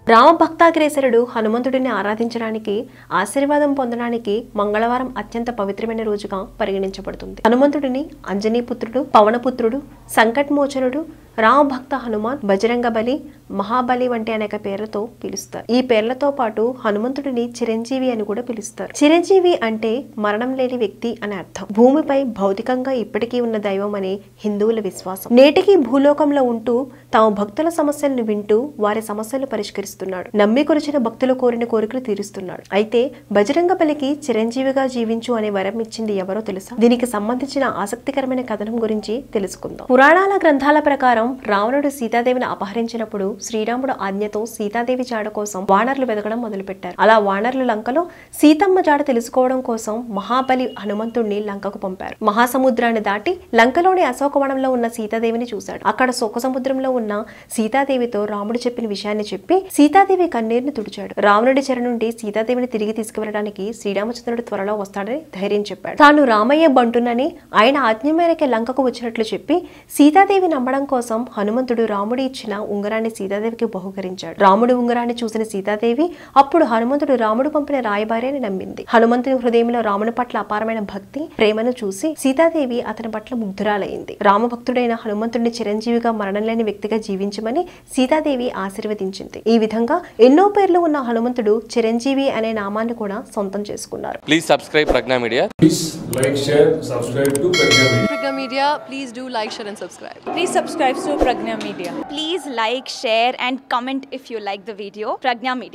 రామభక్తాగ్రేసరుడు హనుమంతుడిని ఆరాధించడానికి, ఆశీర్వాదం పొందడానికి మంగళవారం అత్యంత పవిత్రమైన రోజుగా పరిగణించబడుతుంది. హనుమంతుడిని అంజనీపుత్రుడు, పవనపుత్రుడు, సంకటమోచనుడు, రామభక్త హనుమాన్, బజరంగబలి, మహాబలి వంటి అనేక పేర్లతో పిలుస్తారు. ఈ పేర్లతో పాటు హనుమంతుడిని చిరంజీవి అని కూడా పిలుస్తారు. చిరంజీవి అంటే మరణం లేని వ్యక్తి అని అర్థం. భూమిపై భౌతికంగా ఇప్పటికీ ఉన్న దైవం అని హిందువుల విశ్వాసం. నేటికి భూలోకంలో ఉంటూ తమ భక్తుల సమస్యలను వింటూ వారి సమస్యలు పరిష్కరిస్తున్నాడు. నమ్మి కొలిచిన భక్తులు కోరిన కోరికలు తీరుస్తున్నాడు. అయితే బజరంగబలికి చిరంజీవిగా జీవించు అనే వరం ఇచ్చింది ఎవరో తెలుసా? దీనికి సంబంధించిన ఆసక్తికరమైన కథనం గురించి తెలుసుకుందాం. పురాణాల గ్రంథాల ప్రకారం రావణుడు సీతాదేవిని అపహరించినప్పుడు శ్రీరాముడు ఆజ్ఞతో సీతాదేవి జాడ కోసం వానరులు వెతకడం మొదలుపెట్టారు. అలా వానరులు లంకలో సీతమ్మ జాడ తెలుసుకోవడం కోసం మహాబలి హనుమంతుడిని లంకకు పంపారు. మహాసముద్రాన్ని దాటి లంకలోని అశోకవనంలో ఉన్న సీతాదేవిని చూశాడు. అక్కడ శోక సముద్రంలో ఉన్న సీతాదేవితో రాముడు చెప్పిన విషయాన్ని చెప్పి సీతాదేవి కన్నీరుని తుడిచాడు. రావణుడి చెర నుండి సీతాదేవిని తిరిగి తీసుకువెళ్ళడానికి శ్రీరామచంద్రుడు త్వరలో వస్తాడని ధైర్యం చెప్పాడు. తాను రామయ్య బంటునని ఆయన ఆజ్ఞ మేరకే లంకకు వచ్చినట్లు చెప్పి సీతాదేవి నమ్మడం కోసం హనుమంతుడు రాముడు ఇచ్చిన ఉంగరాన్ని సీతాదేవికి బహుకరించాడు. రాముడు ఉంగరాన్ని చూసిన సీతాదేవి అప్పుడు హనుమంతుడు రాముడు పంపిన రాయబారి అని నమ్మింది. హనుమంతుడి హృదయంలో రాముని పట్ల అపారమైన భక్తి, ప్రేమను చూసి సీతాదేవి అతని పట్ల ముగ్ధురాలైంది. రామభక్తుడైన హనుమంతుడిని చిరంజీవిగా మరణం లేని వ్యక్తిగా జీవించమని సీతాదేవి ఆశీర్వదించింది. ఈ విధంగా ఎన్నో పేర్లు ఉన్న హనుమంతుడు చిరంజీవి అనే నామాన్ని కూడా సొంతం చేసుకున్నారు. Please subscribe Pragna media. Please like, share, subscribe to Pragna Media. Pragna Media, please do like, share and subscribe. Please subscribe to Pragna Media. Please like, share and comment if you like the video. Pragna Media.